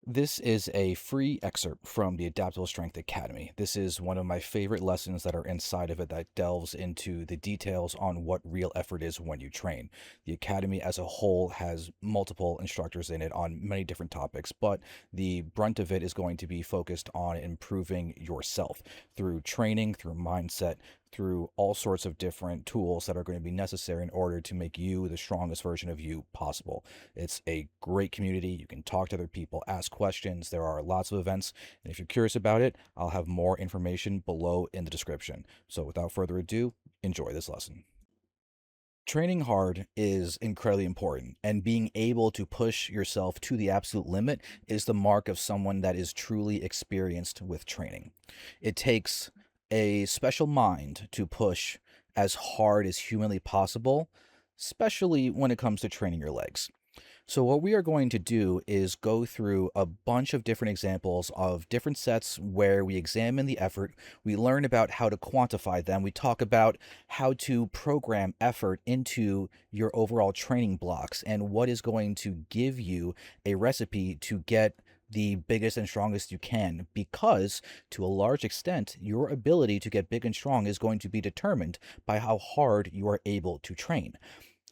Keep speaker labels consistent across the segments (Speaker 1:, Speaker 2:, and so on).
Speaker 1: This is a free excerpt from the Adaptable Strength Academy. This is one of my favorite lessons that are inside of it that delves into the details on what real effort is when you train. The Academy as a whole has multiple instructors in it on many different topics, but the brunt of it is going to be focused on improving yourself through training, through mindset, through all sorts of different tools that are going to be necessary in order to make you the strongest version of you possible. It's a great community. You can talk to other people, ask questions. There are lots of events. And if you're curious about it, I'll have more information below in the description. So without further ado, enjoy this lesson. Training hard is incredibly important, and being able to push yourself to the absolute limit is the mark of someone that is truly experienced with training. It takes a special mind to push as hard as humanly possible, especially when it comes to training your legs. So what we are going to do is go through a bunch of different examples of different sets where we examine the effort, we learn about how to quantify them, we talk about how to program effort into your overall training blocks and what is going to give you a recipe to get the biggest and strongest you can, because to a large extent, your ability to get big and strong is going to be determined by how hard you are able to train.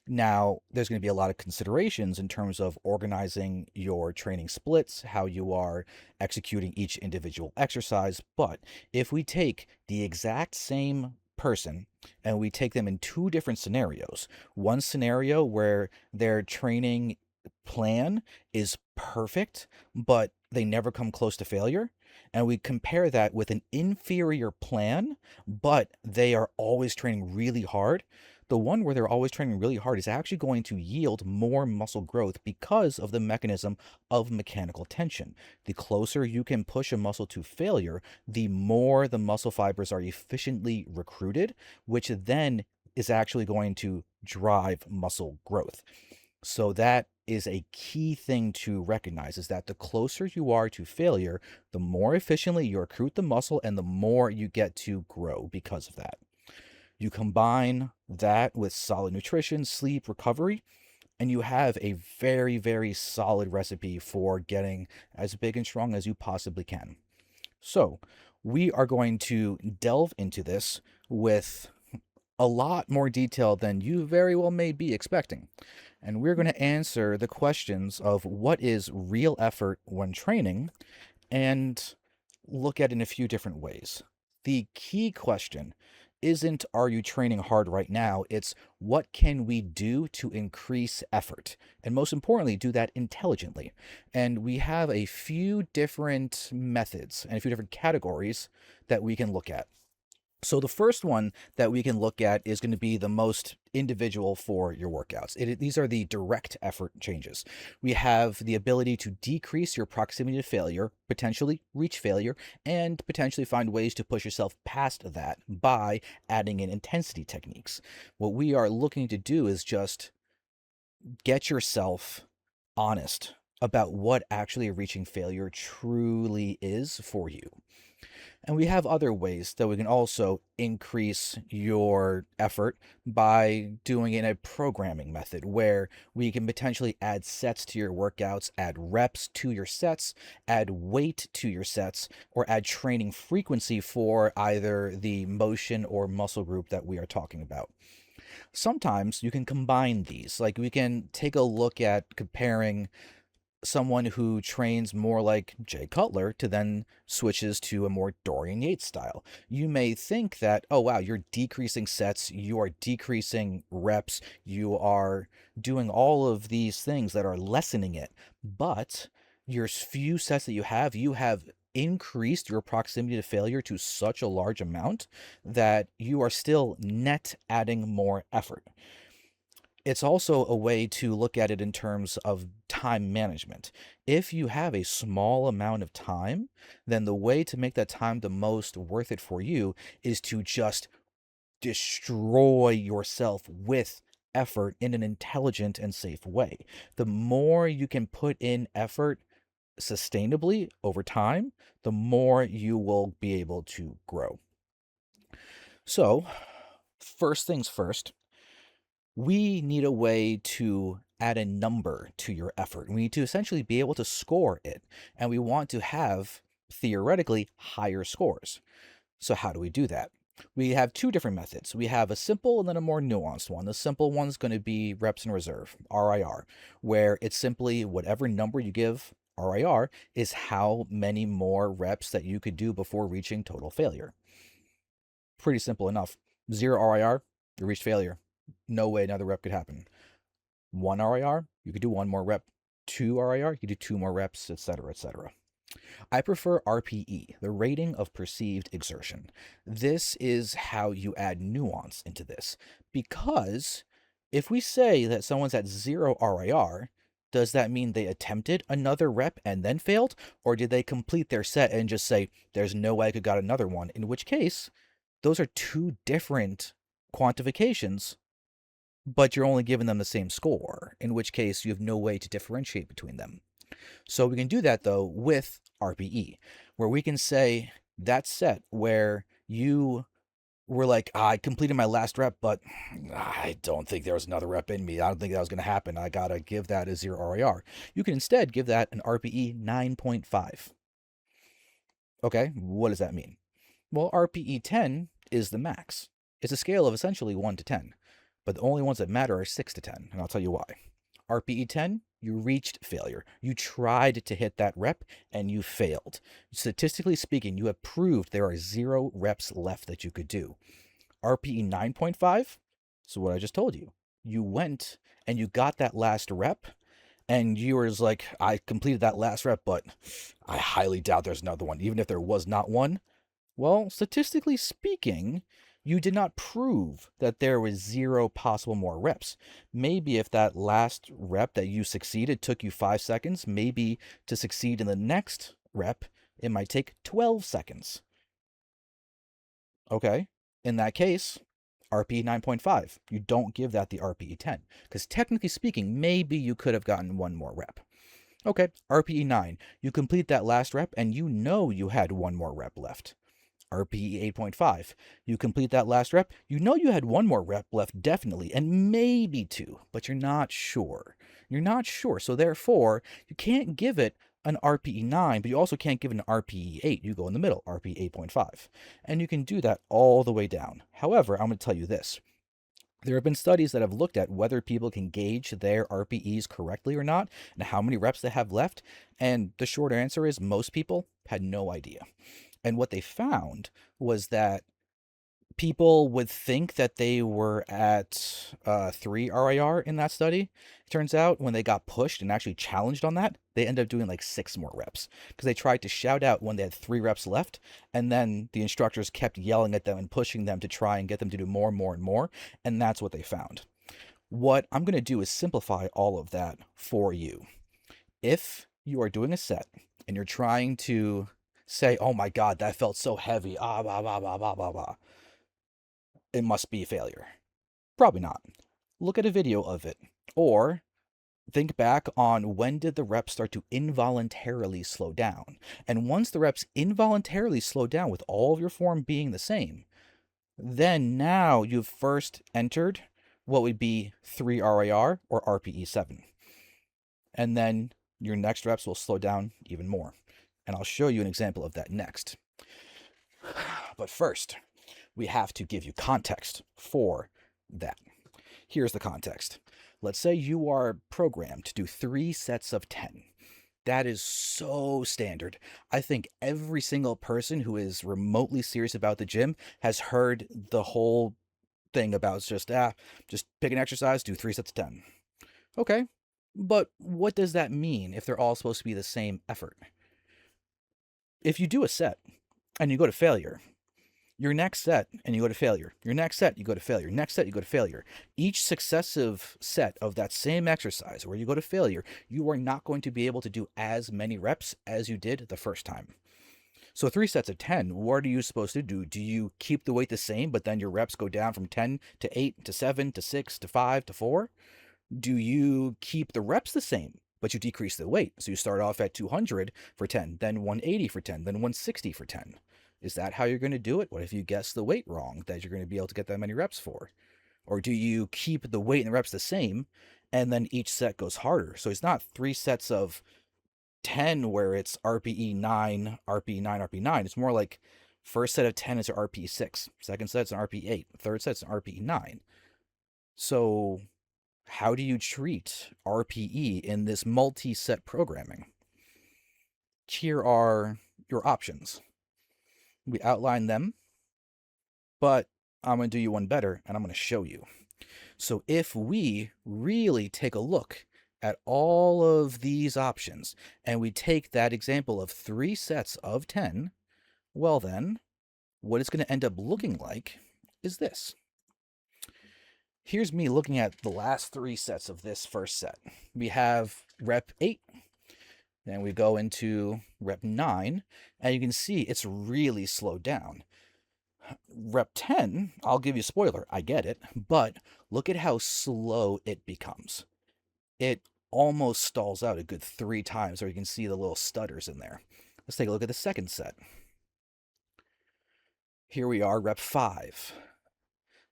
Speaker 1: Now, there's going to be a lot of considerations in terms of organizing your training splits, how you are executing each individual exercise. But if we take the exact same person and we take them in two different scenarios, one scenario where their training plan is perfect, but they never come close to failure, and we compare that with an inferior plan, but they are always training really hard, the one where they're always training really hard is actually going to yield more muscle growth because of the mechanism of mechanical tension. The closer you can push a muscle to failure, the more the muscle fibers are efficiently recruited, which then is actually going to drive muscle growth. So that is a key thing to recognize, is that the closer you are to failure, the more efficiently you recruit the muscle and the more you get to grow because of that. You combine that with solid nutrition, sleep, recovery, and you have a very, very solid recipe for getting as big and strong as you possibly can. So, we are going to delve into this with a lot more detail than you very well may be expecting. And we're going to answer the questions of what is real effort when training and look at it in a few different ways. The key question isn't, are you training hard right now? It's, what can we do to increase effort? And most importantly, do that intelligently. And we have a few different methods and a few different categories that we can look at. So the first one that we can look at is going to be the most individual for your workouts. These are the direct effort changes. We have the ability to decrease your proximity to failure, potentially reach failure, and potentially find ways to push yourself past that by adding in intensity techniques. What we are looking to do is just get yourself honest about what actually reaching failure truly is for you. And we have other ways that we can also increase your effort by doing it in a programming method where we can potentially add sets to your workouts, add reps to your sets, add weight to your sets, or add training frequency for either the motion or muscle group that we are talking about. Sometimes you can combine these. Like, we can take a look at comparing someone who trains more like Jay Cutler to then switches to a more Dorian Yates style. You may think that, oh wow, you're decreasing sets, you are decreasing reps, you are doing all of these things that are lessening it. But your few sets that you have increased your proximity to failure to such a large amount that you are still net adding more effort. It's also a way to look at it in terms of time management. If you have a small amount of time, then the way to make that time the most worth it for you is to just destroy yourself with effort in an intelligent and safe way. The more you can put in effort sustainably over time, the more you will be able to grow. So, first things first, we need a way to add a number to your effort. We need to essentially be able to score it, and we want to have, theoretically, higher scores. So how do we do that? We have two different methods. We have a simple and then a more nuanced one. The simple one's going to be reps in reserve, RIR, where it's simply whatever number you give RIR is how many more reps that you could do before reaching total failure. Pretty simple enough. 0 RIR, you reach failure. No way another rep could happen. 1 RIR, you could do one more rep. 2 RIR, you do 2 more reps, etc., etc. I prefer RPE, the rating of perceived exertion. This is how you add nuance into this. Because if we say that someone's at 0 RIR, does that mean they attempted another rep and then failed? Or did they complete their set and just say, there's no way I could got another one? In which case, those are two different quantifications, but you're only giving them the same score, in which case you have no way to differentiate between them. So we can do that, though, with RPE, where we can say that set where you were like, I completed my last rep, but I don't think there was another rep in me. I don't think that was going to happen. I got to give that a 0 RIR. You can instead give that an RPE 9.5. Okay, what does that mean? Well, RPE 10 is the max. It's a scale of essentially 1 to 10, but the only ones that matter are 6 to 10, and I'll tell you why. RPE 10, you reached failure. You tried to hit that rep and you failed. Statistically speaking, you have proved there are 0 reps left that you could do. RPE 9.5, so what I just told you. You went and you got that last rep and you were like, I completed that last rep, but I highly doubt there's another one, even if there was not one. Well, statistically speaking, you did not prove that there was 0 possible more reps. Maybe if that last rep that you succeeded took you 5 seconds, maybe to succeed in the next rep, it might take 12 seconds. Okay, in that case, RPE 9.5. You don't give that the RPE 10, because technically speaking, maybe you could have gotten one more rep. Okay, RPE 9. You complete that last rep and you know you had one more rep left. RPE 8.5. You complete that last rep, you know you had one more rep left definitely, and maybe 2, but you're not sure. You're not sure, so therefore, you can't give it an RPE 9, but you also can't give it an RPE 8. You go in the middle, RPE 8.5. And you can do that all the way down. However, I'm going to tell you this. There have been studies that have looked at whether people can gauge their RPEs correctly or not, and how many reps they have left, and the short answer is most people had no idea. And what they found was that people would think that they were at 3 RIR in that study. It turns out when they got pushed and actually challenged on that, they ended up doing like 6 more reps because they tried to shout out when they had 3 reps left. And then the instructors kept yelling at them and pushing them to try and get them to do more and more and more. And that's what they found. What I'm going to do is simplify all of that for you. If you are doing a set and you're trying to say, oh my God, that felt so heavy, blah, blah, blah, blah, blah, blah, it must be a failure. Probably not. Look at a video of it. Or think back on when did the reps start to involuntarily slow down. And once the reps involuntarily slow down with all of your form being the same, then now you've first entered what would be 3 RIR or RPE 7. And then your next reps will slow down even more. And I'll show you an example of that next. But first, we have to give you context for that. Here's the context. Let's say you are programmed to do 3 sets of 10. That is so standard. I think every single person who is remotely serious about the gym has heard the whole thing about just pick an exercise, do 3 sets of 10. Okay, but what does that mean if they're all supposed to be the same effort? If you do a set and you go to failure, your next set and you go to failure, your next set, you go to failure, next set, you go to failure. Each successive set of that same exercise where you go to failure, you are not going to be able to do as many reps as you did the first time. So 3 sets of 10, what are you supposed to do? Do you keep the weight the same, but then your reps go down from 10 to 8 to 7 to 6 to 5 to 4? Do you keep the reps the same, but you decrease the weight? So you start off at 200 for 10, then 180 for 10, then 160 for 10. Is that how you're going to do it? What if you guess the weight wrong that you're going to be able to get that many reps for? Or do you keep the weight and the reps the same And then each set goes harder. So it's not 3 sets of 10 where it's RPE 9, RPE 9, RPE 9. It's more like first set of 10 is an RPE 6, second set's an RPE 8, third set's an RPE 9. So how do you treat RPE in this multi-set programming? Here are your options. We outline them, but I'm going to do you one better, and I'm going to show you. So if we really take a look at all of these options, and we take that example of 3 sets of 10, well then, what it's going to end up looking like is this. Here's me looking at the last 3 sets of this first set. We have rep 8, then we go into rep 9, and you can see it's really slowed down. Rep 10, I'll give you a spoiler, I get it, but look at how slow it becomes. It almost stalls out a good 3 times, or you can see the little stutters in there. Let's take a look at the second set. Here we are, rep 5.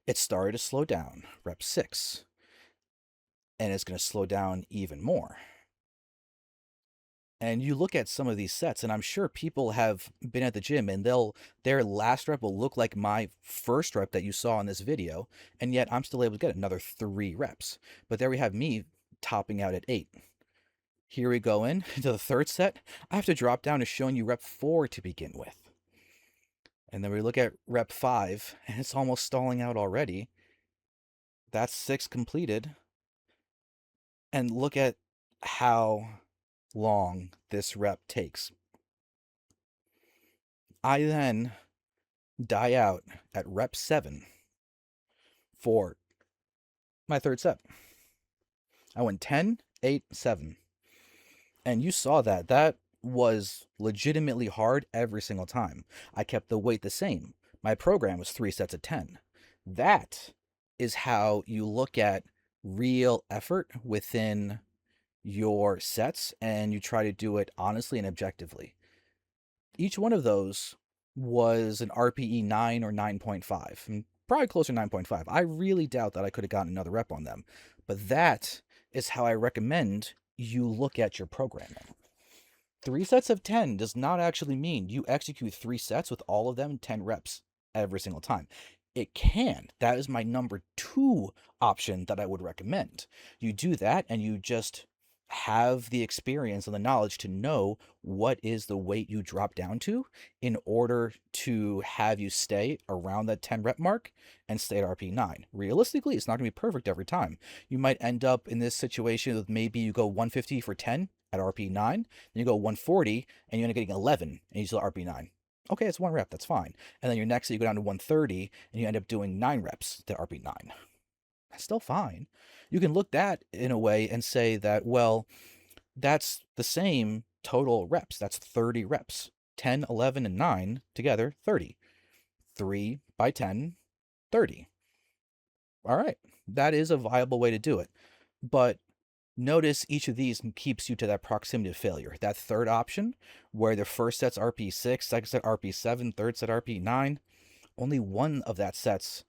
Speaker 1: It started to slow down, rep 6, and it's going to slow down even more. And you look at some of these sets, and I'm sure people have been at the gym, and their last rep will look like my first rep that you saw in this video, and yet I'm still able to get another 3 reps. But there we have me topping out at 8. Here we go into the third set. I have to drop down to showing you rep 4 to begin with. And then we look at rep 5, and it's almost stalling out already. That's 6 completed. And look at how long this rep takes. I then die out at rep 7 for my third set. I went 10, 8, 7. And you saw that. That was legitimately hard every single time. I kept the weight the same. My program was 3 sets of 10. That is how you look at real effort within your sets, and you try to do it honestly and objectively. Each one of those was an RPE 9 or 9.5, and probably closer to 9.5. I really doubt that I could have gotten another rep on them, but that is how I recommend you look at your programming. 3 sets of 10 does not actually mean you execute 3 sets with all of them 10 reps every single time. It can. That is my number 2 option that I would recommend. You do that, and you just have the experience and the knowledge to know what is the weight you drop down to in order to have you stay around that 10 rep mark and stay at RP 9. Realistically, it's not going to be perfect every time. You might end up in this situation with maybe you go 150 for 10 at RP 9, then you go 140 and you end up getting 11 and you still RP 9. Okay, it's 1 rep, that's fine. And then your next, you go down to 130 and you end up doing 9 reps to RP 9. That's still fine. You can look that in a way and say that, well, that's the same total reps. That's 30 reps. 10, 11, and 9 together, 30. 3 by 10, 30. All right, that is a viable way to do it. But notice each of these keeps you to that proximity of failure. That third option, where the first set's RP6, second set RP7, third set RP9, only one of that sets,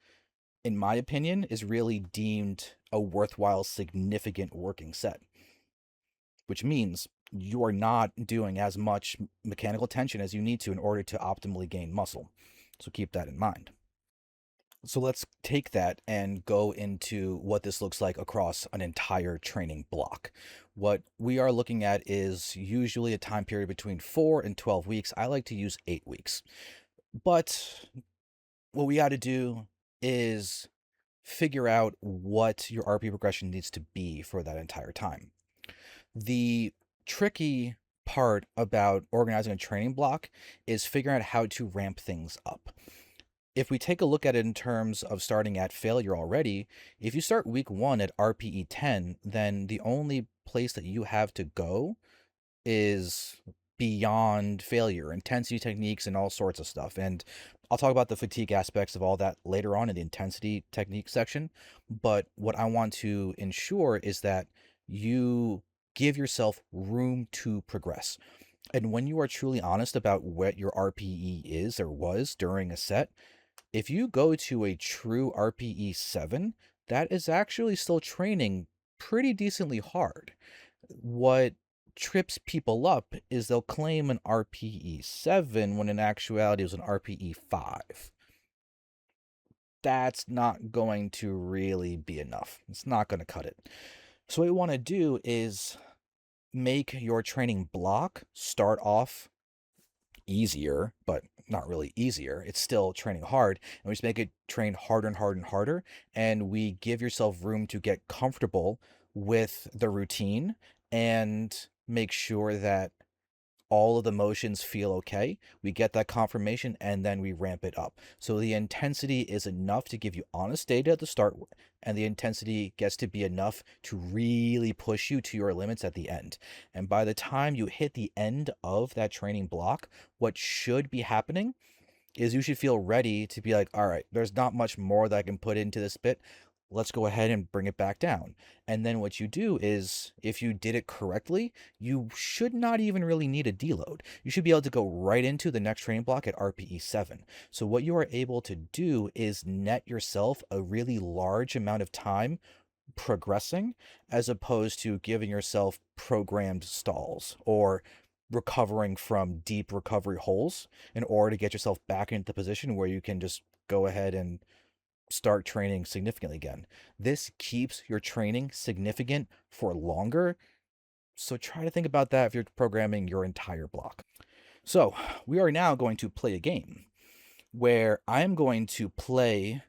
Speaker 1: in my opinion, is really deemed a worthwhile, significant working set, which means you are not doing as much mechanical tension as you need to in order to optimally gain muscle. So keep that in mind. So let's take that and go into what this looks like across an entire training block. What we are looking at is usually a time period between 4 and 12 weeks. I like to use 8 weeks. But what we got to do is figure out what your RP progression needs to be for that entire time. The tricky part about organizing a training block is figuring out how to ramp things up. If we take a look at it in terms of starting at failure already, if you start week 1 at RPE 10, then the only place that you have to go is beyond failure, intensity techniques, and all sorts of stuff. And I'll talk about the fatigue aspects of all that later on in the intensity technique section. But what I want to ensure is that you give yourself room to progress. And when you are truly honest about what your RPE is or was during a set, if you go to a true RPE 7, that is actually still training pretty decently hard. What trips people up is they'll claim an RPE 7 when in actuality it was an RPE 5. That's not going to really be enough. It's not going to cut it. So what we want to do is make your training block start off easier, but not really easier. It's still training hard, and we just make it train harder and harder and harder. And we give yourself room to get comfortable with the routine and make sure that all of the motions feel okay. We get that confirmation and then we ramp it up. So the intensity is enough to give you honest data at the start, and the intensity gets to be enough to really push you to your limits at the end. And by the time you hit the end of that training block, what should be happening is you should feel ready to be like, all right, there's not much more that I can put into this bit. Let's go ahead and bring it back down. And then what you do is, if you did it correctly, you should not even really need a deload. You should be able to go right into the next training block at RPE 7. So what you are able to do is net yourself a really large amount of time progressing, as opposed to giving yourself programmed stalls or recovering from deep recovery holes in order to get yourself back into the position where you can just go ahead and start training significantly again. This keeps your training significant for longer. So try to think about that if you're programming your entire block. So we are now going to play a game where I'm going to play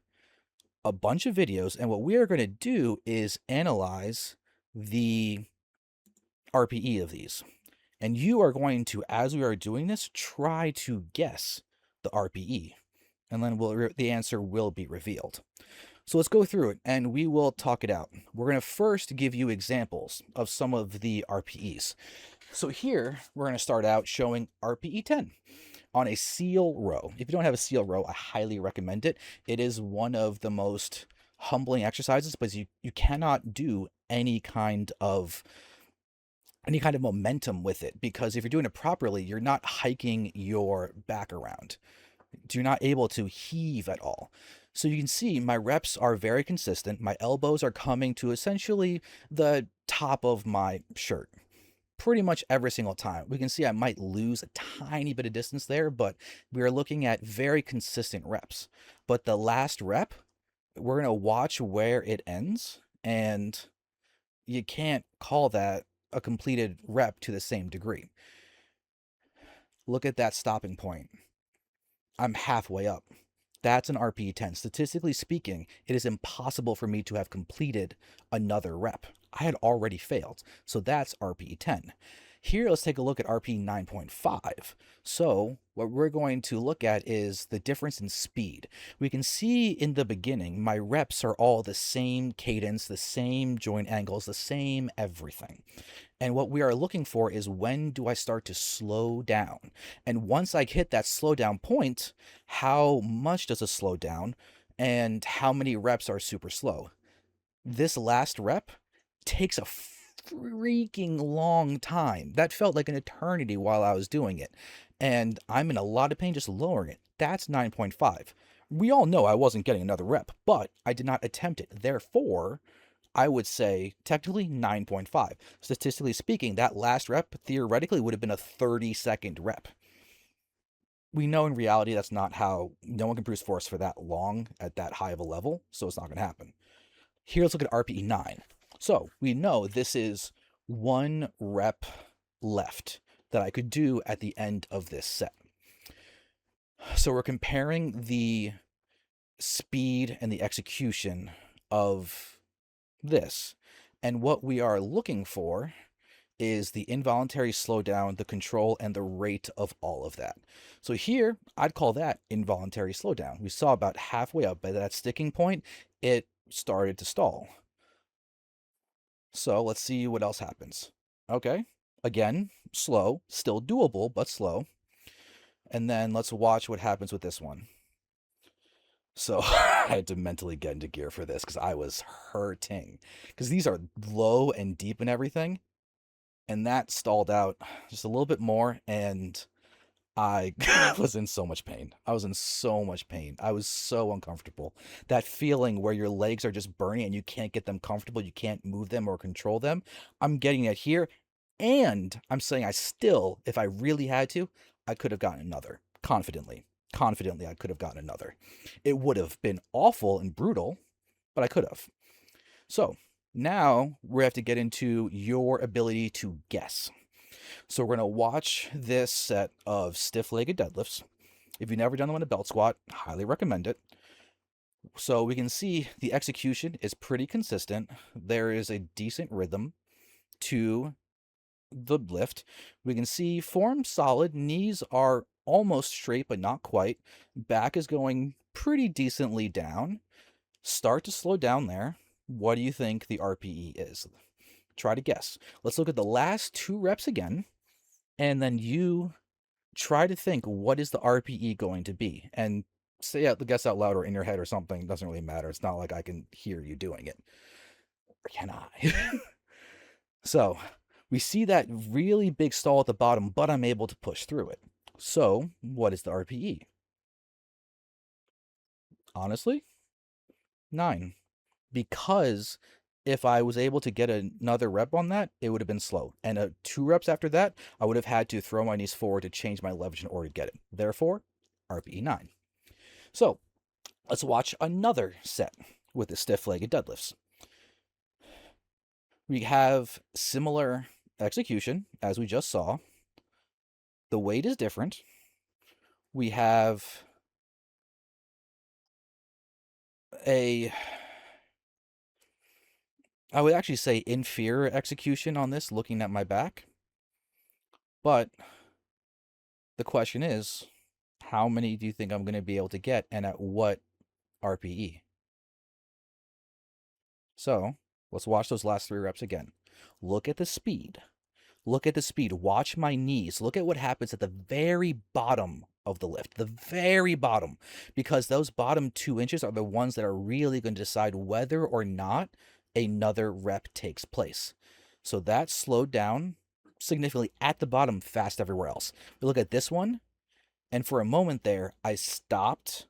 Speaker 1: a bunch of videos, and what we are going to do is analyze the RPE of these. And you are going to, as we are doing this, try to guess the RPE. And then the answer will be revealed. So let's go through it and we will talk it out. We're going to first give you examples of some of the RPEs. So here we're going to start out showing RPE 10 on a seal row. If you don't have a seal row, I highly recommend it. It is one of the most humbling exercises because you cannot do any kind of momentum with it, because if you're doing it properly, you're not hiking your back around. You're not able to heave at all. So you can see my reps are very consistent. My elbows are coming to essentially the top of my shirt pretty much every single time. We can see I might lose a tiny bit of distance there, but we are looking at very consistent reps. But the last rep, we're going to watch where it ends, and you can't call that a completed rep to the same degree. Look at that stopping point. I'm halfway up. That's an RPE 10. Statistically speaking, it is impossible for me to have completed another rep. I had already failed. So that's RPE 10. Here, let's take a look at RPE 9.5. So what we're going to look at is the difference in speed. We can see in the beginning, my reps are all the same cadence, the same joint angles, the same everything. And what we are looking for is, when do I start to slow down? And once I hit that slow down point, how much does it slow down and how many reps are super slow? This last rep takes a freaking long time. That felt like an eternity while I was doing it. And I'm in a lot of pain just lowering it. That's 9.5. We all know I wasn't getting another rep, but I did not attempt it. Therefore, I would say technically 9.5. Statistically speaking, that last rep theoretically would have been a 30-second rep. We know in reality that's not how, no one can produce force for that long at that high of a level, so it's not going to happen. Here, let's look at RPE 9. So we know this is one rep left that I could do at the end of this set. So we're comparing the speed and the execution of this. And what we are looking for is the involuntary slowdown, the control, and the rate of all of that. So here, I'd call that involuntary slowdown. We saw about halfway up by that sticking point, it started to stall. So let's see what else happens. Okay, again, slow, still doable, but slow. And then let's watch what happens with this one. So I had to mentally get into gear for this because I was hurting. Because these are low and deep and everything. And that stalled out just a little bit more. And I was in so much pain. I was in so much pain. I was so uncomfortable. That feeling where your legs are just burning and you can't get them comfortable, you can't move them or control them. I'm getting it here. And I'm saying I still, if I really had to, I could have gotten another. Confidently. Confidently, I could have gotten another. It would have been awful and brutal, but I could have. So now we have to get into your ability to guess. So we're going to watch this set of stiff-legged deadlifts. If you've never done them in a belt squat, highly recommend it. So we can see the execution is pretty consistent. There is a decent rhythm to the lift. We can see form solid. Knees are almost straight, but not quite. Back is going pretty decently down. Start to slow down there. What do you think the RPE is? Try to guess. Let's look at the last 2 reps again, and then you try to think, what is the RPE going to be? And say out the guess out loud or in your head or something. It doesn't really matter. It's not like I can hear you doing it. Or can I? So we see that really big stall at the bottom, but I'm able to push through it. So what is the RPE? Honestly, 9. Because if I was able to get another rep on that, it would have been slow. And 2 reps after that, I would have had to throw my knees forward to change my leverage in order to get it. Therefore, RPE 9. So let's watch another set with the stiff-legged deadlifts. We have similar execution as we just saw. The weight is different. We have I would actually say inferior execution on this looking at my back. But the question is, how many do you think I'm going to be able to get and at what RPE? So let's watch those last 3 reps again. Look at the speed. Look at the speed. Watch my knees. Look at what happens at the very bottom of the lift, the very bottom, because those bottom 2 inches are the ones that are really going to decide whether or not another rep takes place. So that slowed down significantly at the bottom, fast everywhere else. We look at this one, and for a moment there, I stopped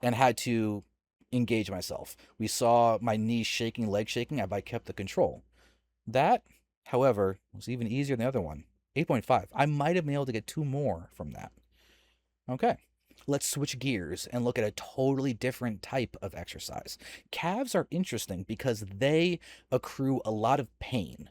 Speaker 1: and had to engage myself. We saw my knees shaking, legs shaking, but I kept the control. That, however, was even easier than the other one. 8.5. I might have been able to get 2 more from that. Okay. Let's switch gears and look at a totally different type of exercise. Calves are interesting because they accrue a lot of pain.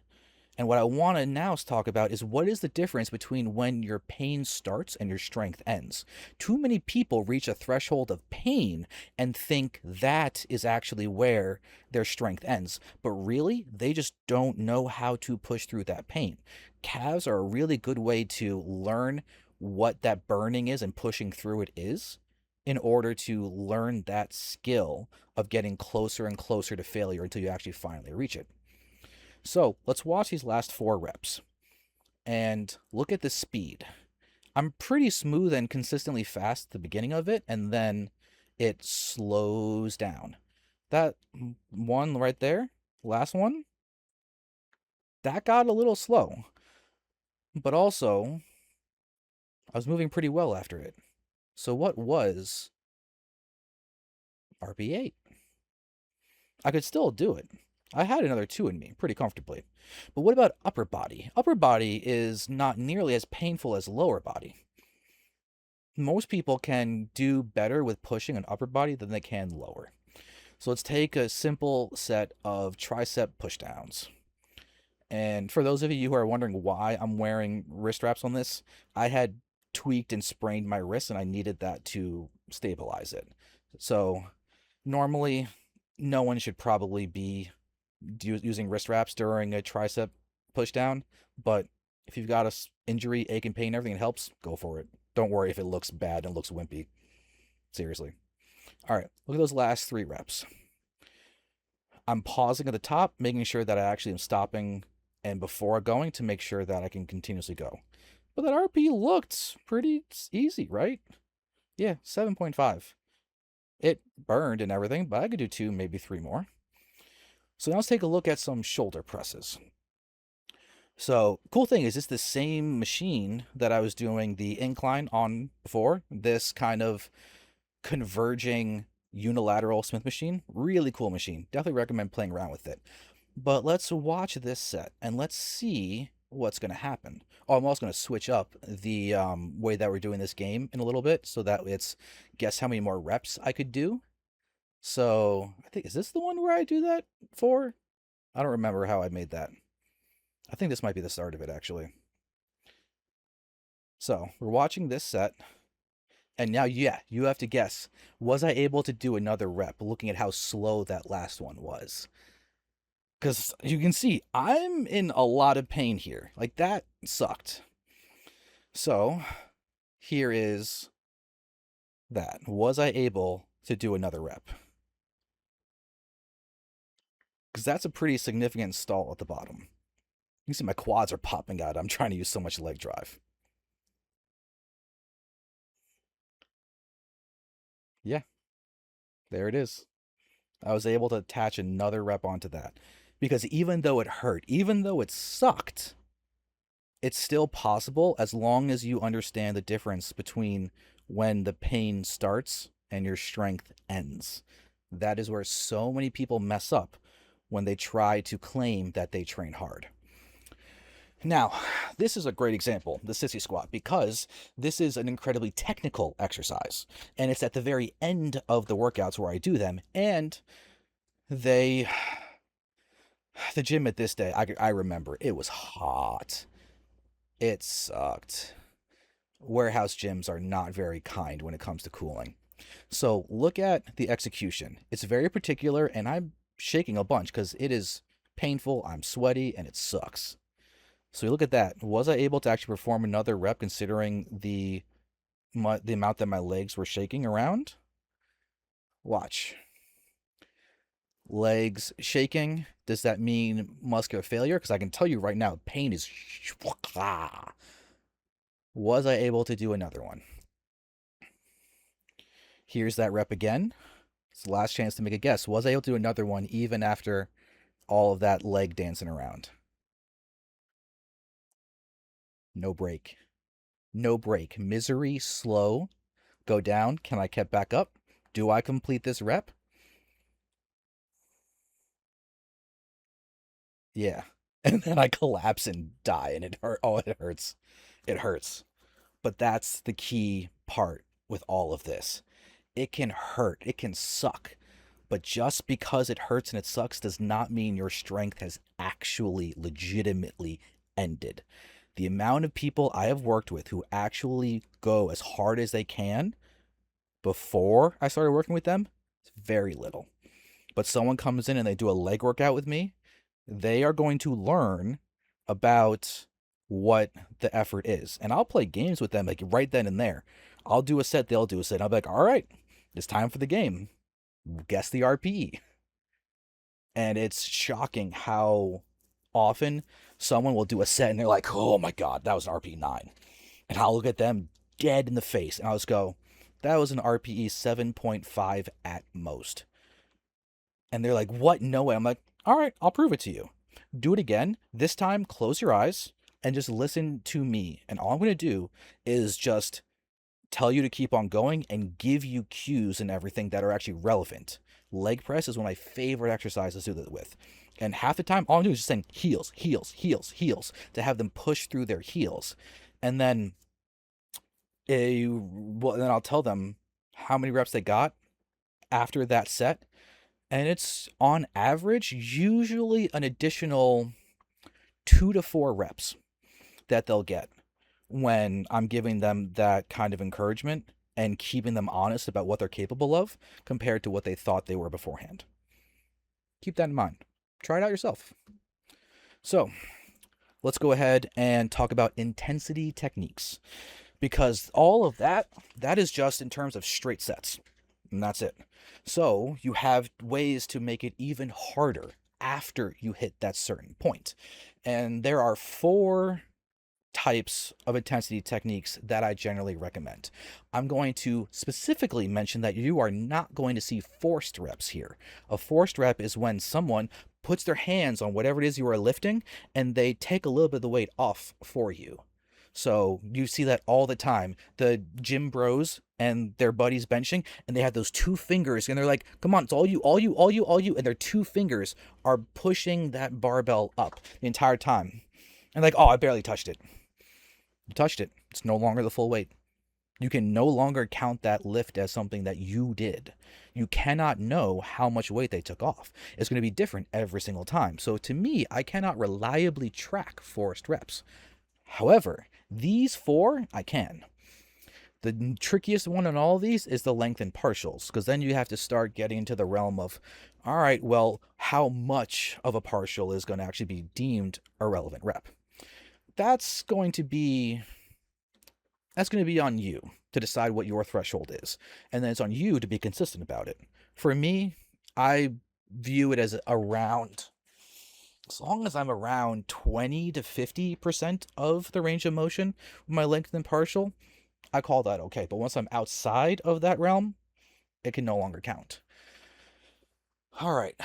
Speaker 1: And what I want to now talk about is what is the difference between when your pain starts and your strength ends. Too many people reach a threshold of pain and think that is actually where their strength ends. But really, they just don't know how to push through that pain. Calves are a really good way to learn what that burning is and pushing through it is in order to learn that skill of getting closer and closer to failure until you actually finally reach it. So let's watch these last 4 reps and look at the speed. I'm pretty smooth and consistently fast at the beginning of it, and then it slows down. That one right there, last one, that got a little slow. But also, I was moving pretty well after it. So what was RP8? I could still do it. I had another 2 in me, pretty comfortably. But what about upper body? Upper body is not nearly as painful as lower body. Most people can do better with pushing an upper body than they can lower. So let's take a simple set of tricep pushdowns. And for those of you who are wondering why I'm wearing wrist wraps on this, I had tweaked and sprained my wrist and I needed that to stabilize it. So normally, no one should probably be using wrist wraps during a tricep pushdown, but if you've got a injury, ache and pain, everything helps, go for it. Don't worry if it looks bad and looks wimpy. Seriously. All right, look at those last 3 reps. I'm pausing at the top, making sure that I actually am stopping and before going to make sure that I can continuously go. But that RP looked pretty easy, right? Yeah, 7.5. It burned and everything, but I could do 2, maybe 3 more. So now let's take a look at some shoulder presses. So, cool thing is, it's the same machine that I was doing the incline on before. This kind of converging unilateral Smith machine. Really cool machine. Definitely recommend playing around with it. But let's watch this set and let's see what's going to happen. Oh, I'm also going to switch up the way that we're doing this game in a little bit so that it's guess how many more reps I could do. So I think, is this the one where I do that for? I don't remember how I made that. I think this might be the start of it, actually. So we're watching this set. And now, yeah, you have to guess. Was I able to do another rep looking at how slow that last one was? Because you can see I'm in a lot of pain here. Like, that sucked. So here is that. Was I able to do another rep? Because that's a pretty significant stall at the bottom. You can see my quads are popping out. I'm trying to use so much leg drive. Yeah, there it is. I was able to attach another rep onto that. Because even though it hurt, even though it sucked, it's still possible as long as you understand the difference between when the pain starts and your strength ends. That is where so many people mess up when they try to claim that they train hard. Now, this is a great example, the sissy squat, because this is an incredibly technical exercise. And it's at the very end of the workouts where I do them. And the gym at this day, I remember, it was hot. It sucked. Warehouse gyms are not very kind when it comes to cooling. So look at the execution. It's very particular, and I'm shaking a bunch because it is painful, I'm sweaty, and it sucks. So you look at that. Was I able to actually perform another rep considering the amount that my legs were shaking around? Watch. Legs shaking. Does that mean muscular failure? Because I can tell you right now, pain is... Was I able to do another one? Here's that rep again. It's the last chance to make a guess. Was I able to do another one even after all of that leg dancing around? No break. No break. Misery, slow, go down. Can I get back up? Do I complete this rep? Yeah. And then I collapse and die, and it hurt. Oh, it hurts. It hurts. But that's the key part with all of this. It can hurt. It can suck. But just because it hurts and it sucks does not mean your strength has actually legitimately ended. The amount of people I have worked with who actually go as hard as they can before I started working with them is very little. But someone comes in and they do a leg workout with me, they are going to learn about what the effort is. And I'll play games with them like right then and there. I'll do a set, they'll do a set. I'll be like, all right, it's time for the game. Guess the RPE. And it's shocking how often someone will do a set and they're like, oh my God, that was an RPE 9. And I'll look at them dead in the face and I'll just go, that was an RPE 7.5 at most. And they're like, what? No way. I'm like, all right, I'll prove it to you. Do it again. This time, close your eyes and just listen to me. And all I'm going to do is just tell you to keep on going and give you cues and everything that are actually relevant. Leg press is one of my favorite exercises to do that with. And half the time, all I'm doing is just saying heels, heels, heels, heels to have them push through their heels. And then, then I'll tell them how many reps they got after that set. And it's on average, usually an additional 2 to 4 reps that they'll get when I'm giving them that kind of encouragement and keeping them honest about what they're capable of compared to what they thought they were beforehand. Keep that in mind. Try it out yourself. So let's go ahead and talk about intensity techniques, because all of that is just in terms of straight sets, and that's it. So you have ways to make it even harder after you hit that certain point. And there are 4 types of intensity techniques that I generally recommend. I'm going to specifically mention that you are not going to see forced reps here. A forced rep is when someone puts their hands on whatever it is you are lifting, and they take a little bit of the weight off for you. So you see that all the time. The gym bros and their buddies benching, and they have those two fingers, and they're like, come on, it's all you, all you, all you, all you. And their two fingers are pushing that barbell up the entire time. And like, oh, I barely touched it. You touched it. It's no longer the full weight. You can no longer count that lift as something that you did. You cannot know how much weight they took off. It's going to be different every single time. So to me, I cannot reliably track forced reps. However, these four, I can. The trickiest one in all of these is the lengthened partials, because then you have to start getting into the realm of, all right, well, how much of a partial is going to actually be deemed a relevant rep? That's going to be on you to decide what your threshold is. And then it's on you to be consistent about it. For me, I view it as around, as long as I'm around 20 to 50% of the range of motion with my lengthened partial, I call that okay. But once I'm outside of that realm, it can no longer count. All right.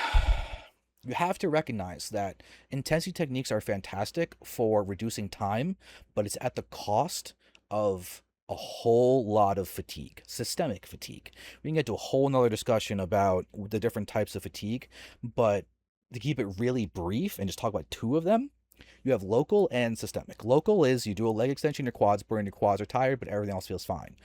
Speaker 1: You have to recognize that intensity techniques are fantastic for reducing time, but it's at the cost of a whole lot of fatigue, systemic fatigue. We can get to a whole nother discussion about the different types of fatigue, but to keep it really brief and just talk about two of them, you have local and systemic. Local is you do a leg extension, your quads burn, your quads are tired, but everything else feels fine.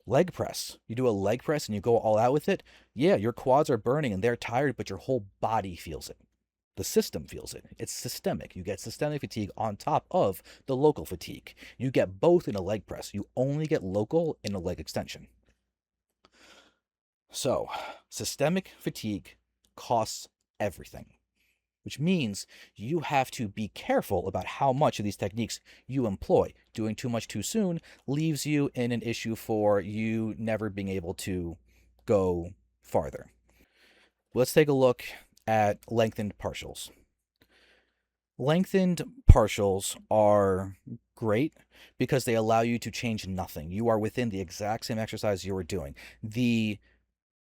Speaker 1: Leg press. You do a leg press and you go all out with it. Yeah, your quads are burning and they're tired, but your whole body feels it. The system feels it. It's systemic. You get systemic fatigue on top of the local fatigue. You get both in a leg press. You only get local in a leg extension. So, systemic fatigue costs everything, which means you have to be careful about how much of these techniques you employ. Doing too much too soon leaves you in an issue for you never being able to go farther. Let's take a look at lengthened partials. Lengthened partials are great because they allow you to change nothing. You are within the exact same exercise you were doing. The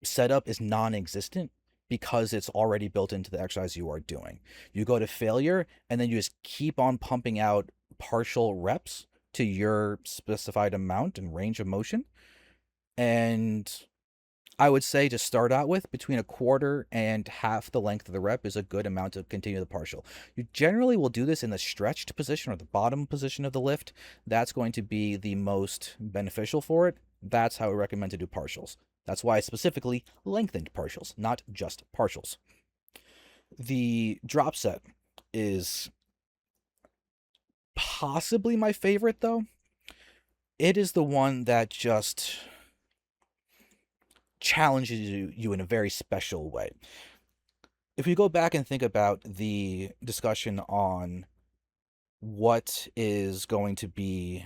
Speaker 1: setup is non-existent because it's already built into the exercise you are doing. You go to failure and then you just keep on pumping out partial reps to your specified amount and range of motion. And I would say to start out with, between a quarter and half the length of the rep is a good amount to continue the partial. You generally will do this in the stretched position or the bottom position of the lift. That's going to be the most beneficial for it. That's how I recommend to do partials. That's why I specifically lengthened partials, not just partials. The drop set is possibly my favorite, though. It is the one that just challenges you in a very special way. If we go back and think about the discussion on what is going to be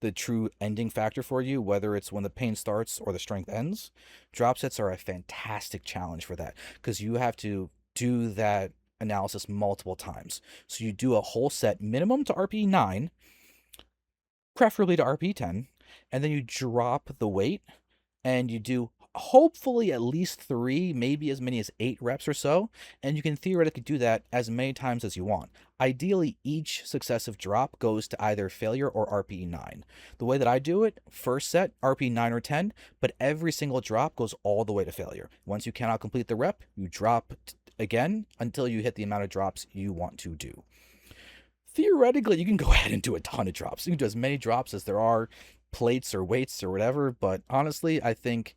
Speaker 1: the true ending factor for you, whether it's when the pain starts or the strength ends, drop sets are a fantastic challenge for that because you have to do that analysis multiple times. So you do a whole set minimum to RPE 9, preferably to RPE 10, and then you drop the weight and you do hopefully at least 3, maybe as many as 8 reps or so, and you can theoretically do that as many times as you want. Ideally, each successive drop goes to either failure or RPE 9. The way that I do it, first set, RPE 9 or 10, but every single drop goes all the way to failure. Once you cannot complete the rep, you drop again until you hit the amount of drops you want to do. Theoretically, you can go ahead and do a ton of drops. You can do as many drops as there are plates or weights or whatever, but honestly, I think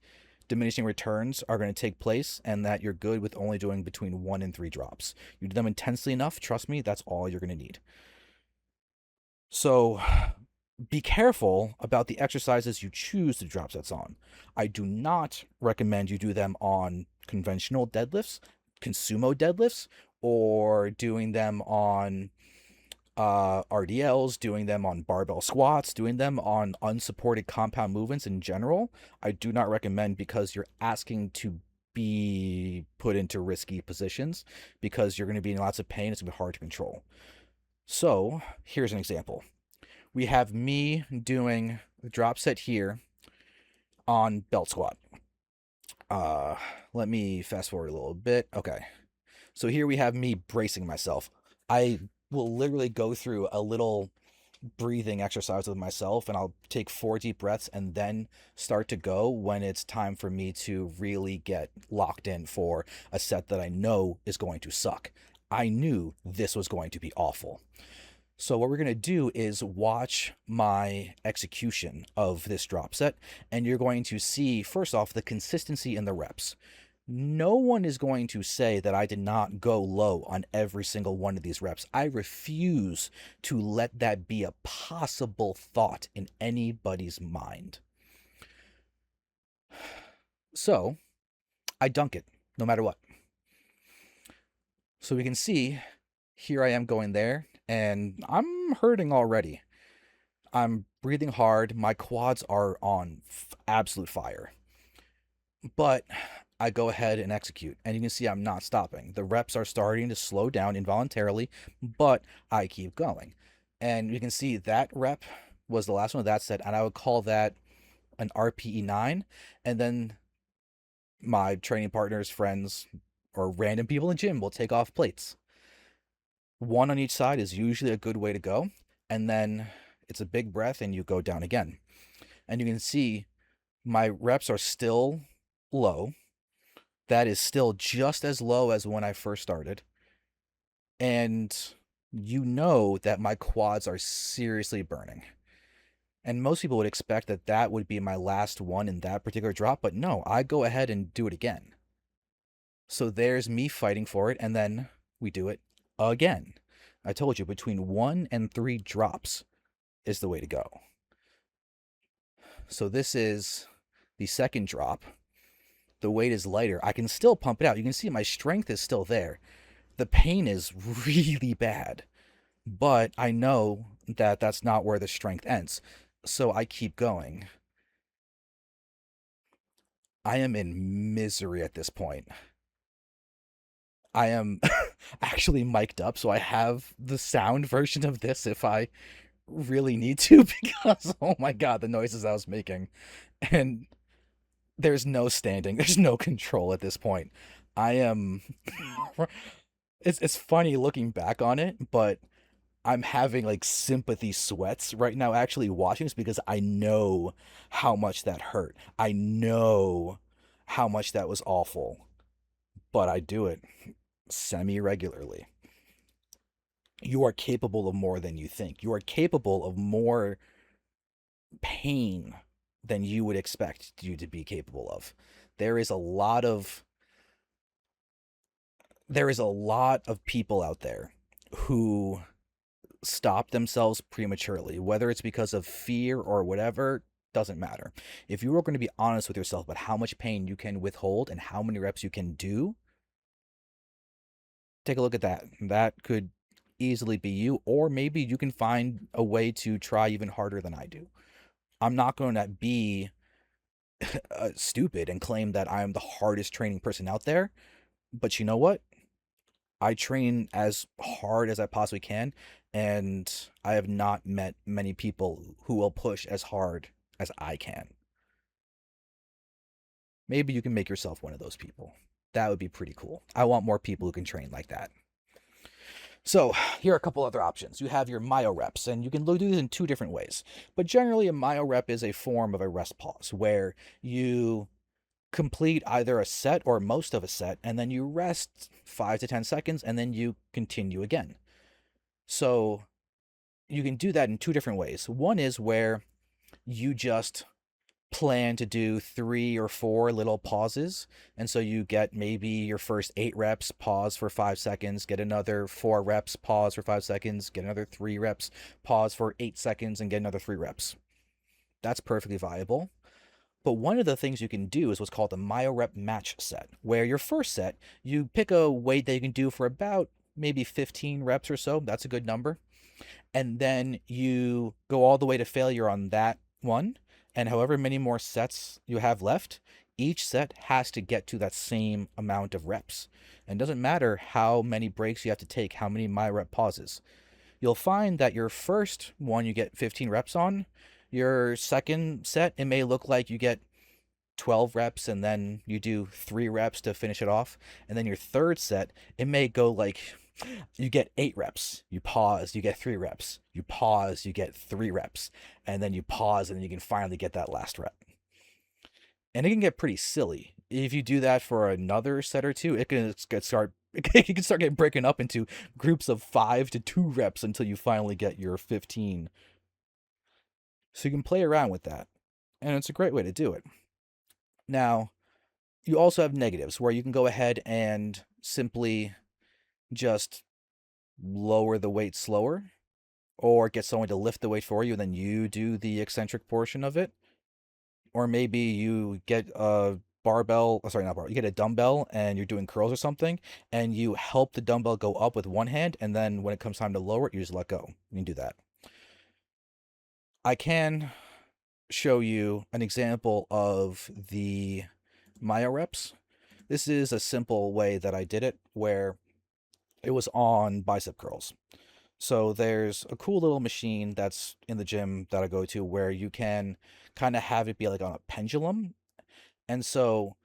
Speaker 1: diminishing returns are going to take place and that you're good with only doing between 1 and 3 drops. You do them intensely enough, trust me, that's all you're going to need. So be careful about the exercises you choose to drop sets on. I do not recommend you do them on conventional deadlifts, consumo deadlifts, or doing them on RDLs, doing them on barbell squats, doing them on unsupported compound movements in general. I do not recommend because you're asking to be put into risky positions because you're going to be in lots of pain. It's going to be hard to control. So here's an example. We have me doing the drop set here on belt squat. Let me fast forward a little bit. Okay. So here we have me bracing myself. I will literally go through a little breathing exercise with myself, and I'll take 4 deep breaths and then start to go when it's time for me to really get locked in for a set that I know is going to suck. I knew this was going to be awful. So what we're going to do is watch my execution of this drop set, and you're going to see, first off, the consistency in the reps. No one is going to say that I did not go low on every single one of these reps. I refuse to let that be a possible thought in anybody's mind. So I dunk it no matter what. So we can see here I am going there, and I'm hurting already. I'm breathing hard. My quads are on absolute fire. But I go ahead and execute, and you can see I'm not stopping. The reps are starting to slow down involuntarily, but I keep going. And you can see that rep was the last one of that set, and I would call that an RPE 9. And then my training partners, friends, or random people in the gym will take off plates. One on each side is usually a good way to go. And then it's a big breath, and you go down again. And you can see my reps are still low. That is still just as low as when I first started. And you know that my quads are seriously burning. And most people would expect that that would be my last one in that particular drop, but no, I go ahead and do it again. So there's me fighting for it, and then we do it again. I told you, between 1 and 3 drops is the way to go. So this is the second drop. The weight is lighter. I can still pump it out. You can see my strength is still there. The pain is really bad, but I know that that's not where the strength ends. So I keep going. I am in misery at this point. I am actually mic'd up, so I have the sound version of this if I really need to, because oh my god, the noises I was making. And there's no standing, there's no control at this point. I am it's funny looking back on it, but I'm having like sympathy sweats right now actually watching this, because I know how much that hurt. I know how much that was awful, but I do it semi regularly. You are capable of more than you think. You are capable of more pain than you would expect you to be capable of. There is a lot of people out there who stop themselves prematurely, whether it's because of fear or whatever, doesn't matter. If you are going to be honest with yourself about how much pain you can withhold and how many reps you can do, take a look at that. That could easily be you, or maybe you can find a way to try even harder than I do. I'm not going to be stupid and claim that I am the hardest training person out there, but you know what? I train as hard as I possibly can, and I have not met many people who will push as hard as I can. Maybe you can make yourself one of those people. That would be pretty cool. I want more people who can train like that. So here are a couple other options. You have your myo reps, and you can do these in 2 different ways. But generally, a myo rep is a form of a rest pause, where you complete either a set or most of a set, and then you rest 5 to 10 seconds, and then you continue again. So you can do that in 2 different ways. One is where you just plan to do 3 or 4 little pauses. And so you get maybe your first 8 reps, pause for 5 seconds, get another 4 reps, pause for 5 seconds, get another 3 reps, pause for 8 seconds, and get another 3 reps. That's perfectly viable. But one of the things you can do is what's called a myo rep match set, where your first set, you pick a weight that you can do for about maybe 15 reps or so. That's a good number. And then you go all the way to failure on that one. And however many more sets you have left, each set has to get to that same amount of reps. And it doesn't matter how many breaks you have to take, how many myo rep pauses. You'll find that your first one you get 15 reps on. Your second set, it may look like you get 12 reps and then you do 3 reps to finish it off. And then your third set, it may go like you get 8 reps, you pause, you get 3 reps, you pause, you get 3 reps, and then you pause and then you can finally get that last rep. And it can get pretty silly. If you do that for another set or two, it can start it can start getting broken up into groups of 5 to 2 reps until you finally get your 15. So you can play around with that. And it's a great way to do it. Now, you also have negatives where you can go ahead and simply just lower the weight slower or get someone to lift the weight for you and then you do the eccentric portion of it. Or maybe you get a barbell, sorry, not barbell, you get a dumbbell and you're doing curls or something and you help the dumbbell go up with one hand and then when it comes time to lower it, you just let go. You can do that. I can show you an example of the myo reps. This is a simple way that I did it where it was on bicep curls. So there's a cool little machine that's in the gym that I go to where you can kind of have it be like on a pendulum. And so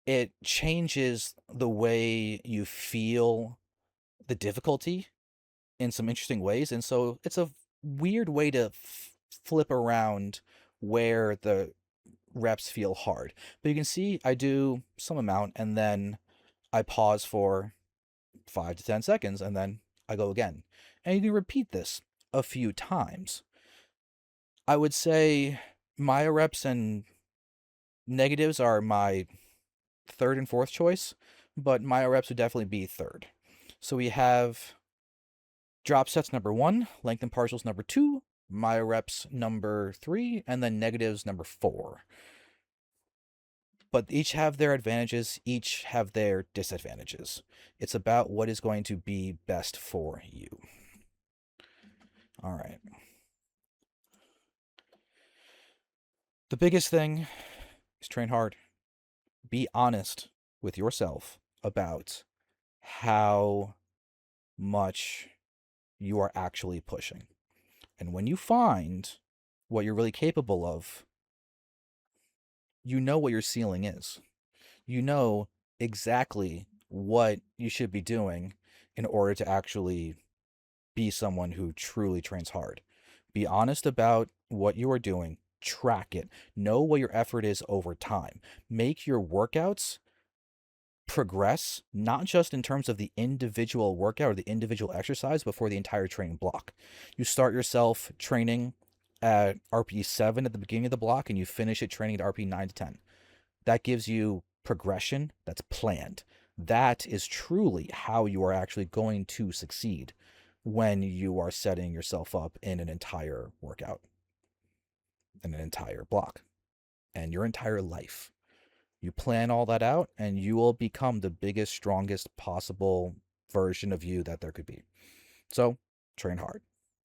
Speaker 1: it changes the way you feel the difficulty in some interesting ways. And so it's a weird way to flip around where the reps feel hard. But you can see I do some amount and then I pause for 5 to 10 seconds and then I go again. And you can repeat this a few times. I would say myo reps and negatives are my third and fourth choice, but myo reps would definitely be third. So we have drop sets number 1, length and partials number 2, myo reps number 3, and then negatives number 4. But each have their advantages, each have their disadvantages. It's about what is going to be best for you. All right. The biggest thing is train hard. Be honest with yourself about how much you are actually pushing. And when you find what you're really capable of, you know what your ceiling is. You know exactly what you should be doing in order to actually be someone who truly trains hard. Be honest about what you are doing. Track it. Know what your effort is over time. Make your workouts progress, not just in terms of the individual workout or the individual exercise, but for the entire training block. You start yourself training at RP 7 at the beginning of the block and you finish it training at RP 9 to 10. That gives you progression that's planned. That is truly how you are actually going to succeed when you are setting yourself up in an entire workout, in an entire block, and your entire life. You plan all that out, and you will become the biggest, strongest possible version of you that there could be. So, train hard.